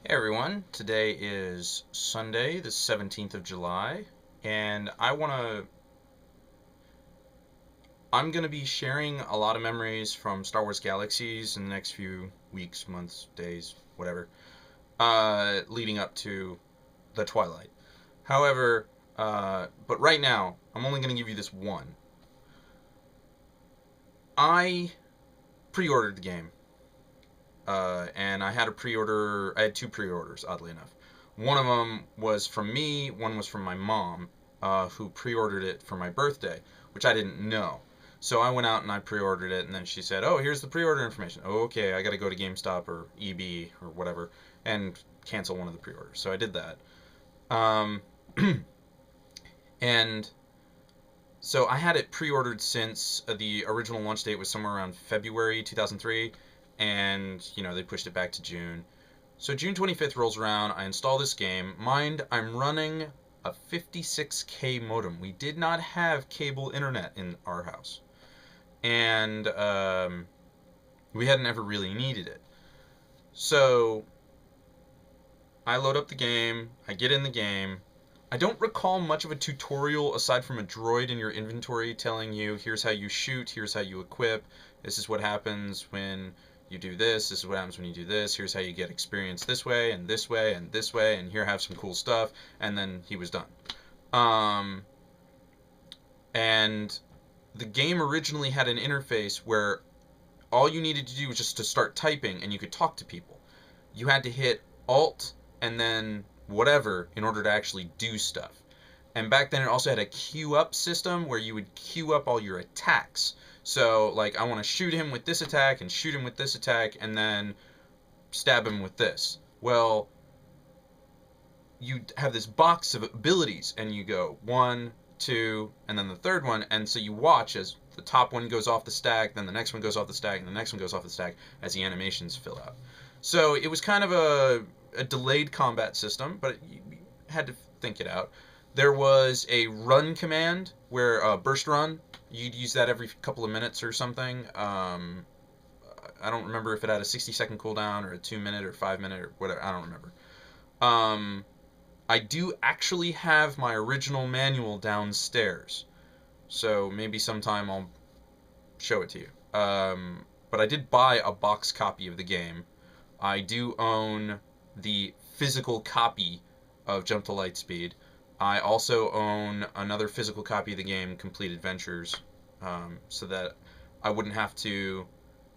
Hey everyone, today is Sunday, the 17th of July, and I'm going to be sharing a lot of memories from Star Wars Galaxies in the next few weeks, months, days, whatever, leading up to the Twilight. However, but right now, I'm only going to give you this one. I pre-ordered the game, and I had two pre-orders, oddly enough. One of them was from me, one was from my mom, who pre-ordered it for my birthday, which I didn't know. So I went out and I pre-ordered it, and then she said, "Oh, here's the pre-order information." Oh, okay, I got to go to GameStop or EB or whatever and cancel one of the pre-orders. So I did that. Um, and so I had it pre-ordered since the original launch date was somewhere around February 2003, and they pushed it back to June. So June 25th rolls around, I install this game. Mind, I'm running a 56K modem. We did not have cable internet in our house. And we hadn't ever really needed it. So I load up the game, I get in the game. I don't recall much of a tutorial aside from a droid in your inventory telling you here's how you shoot, here's how you equip, this is what happens when you do this is what happens when you do this, here's how you get experience this way and this way and this way, and here have some cool stuff, and then he was done. Um, and the game originally had an interface where all you needed to do was just to start typing and you could talk to people. You had to hit Alt and then whatever in order to actually do stuff. And back then it also had a queue up system where you would queue up all your attacks. So like I want to shoot him with this attack and shoot him with this attack and then stab him with this. Well, you have this box of abilities and you go one, two, and then the third one, and so you watch as the top one goes off the stack, then the next one goes off the stack, and the next one goes off the stack as the animations fill out. So it was kind of a delayed combat system, but you had to think it out. There was a run command where burst run. You'd use that every couple of minutes or something. I don't remember if it had a 60-second cooldown or a 2 minute or 5 minute or whatever. I don't remember. Um, I do actually have my original manual downstairs, so maybe sometime I'll show it to you. But I did buy a box copy of the game. I do own the physical copy of Jump to Lightspeed. I also own another physical copy of the game, Complete Adventures, so that I wouldn't have to,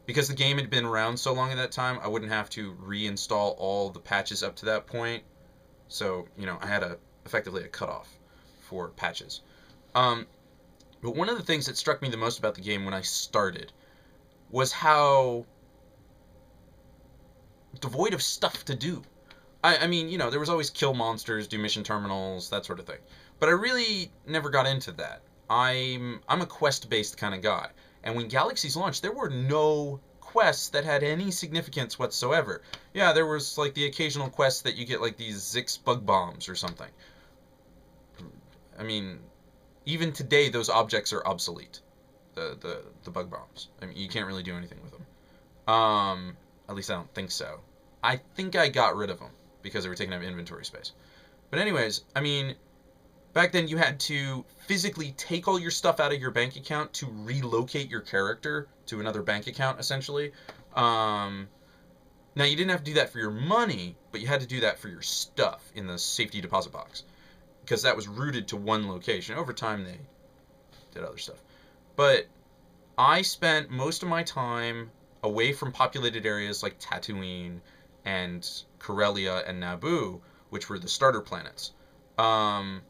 because the game had been around so long at that time, I wouldn't have to reinstall all the patches up to that point. So, I had effectively a cutoff for patches. Um, but one of the things that struck me the most about the game when I started was how devoid of stuff to do. I mean, there was always kill monsters, do mission terminals, that sort of thing. But I really never got into that. I'm a quest-based kind of guy. And when Galaxies launched, there were no quests that had any significance whatsoever. Yeah, there was like the occasional quest that you get like these Zix bug bombs or something. I mean, even today those objects are obsolete. The bug bombs. I mean, you can't really do anything with them. At least I don't think so. I think I got rid of them because they were taking up inventory space. But anyways, I mean, back then you had to physically take all your stuff out of your bank account to relocate your character to another bank account, essentially. Um, Now you didn't have to do that for your money, but you had to do that for your stuff in the safety deposit box because that was rooted to one location. Over time they did other stuff. But I spent most of my time away from populated areas like Tatooine and Corellia and Naboo, which were the starter planets, um,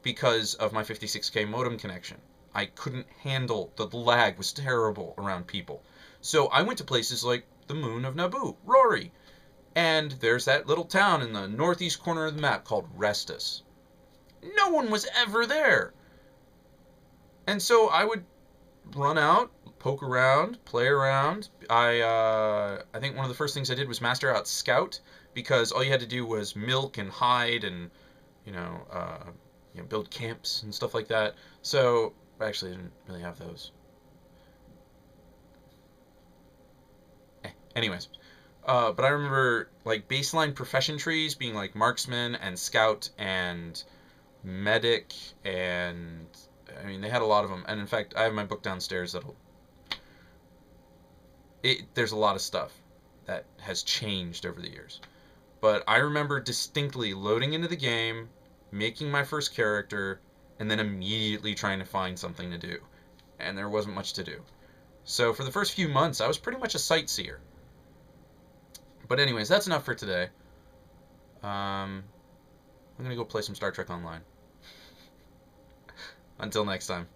because of my 56K modem connection. I couldn't handle the lag was terrible around people. So I went to places like the moon of Naboo, Rory, and there's that little town in the northeast corner of the map called Restus. No one was ever there. And so I would run out, poke around, play around. I think one of the first things I did was master out Scout because all you had to do was milk and hide and you know, uh, build camps and stuff like that. So I actually didn't really have those. Anyways, But I remember like baseline profession trees being like marksman and scout and medic, and I mean they had a lot of them. And in fact, I have my book downstairs that'll there's a lot of stuff that has changed over the years. But I remember distinctly loading into the game, making my first character, and then immediately trying to find something to do. And there wasn't much to do. So for the first few months, I was pretty much a sightseer. But anyways, that's enough for today. I'm going to go play some Star Trek Online. Until next time.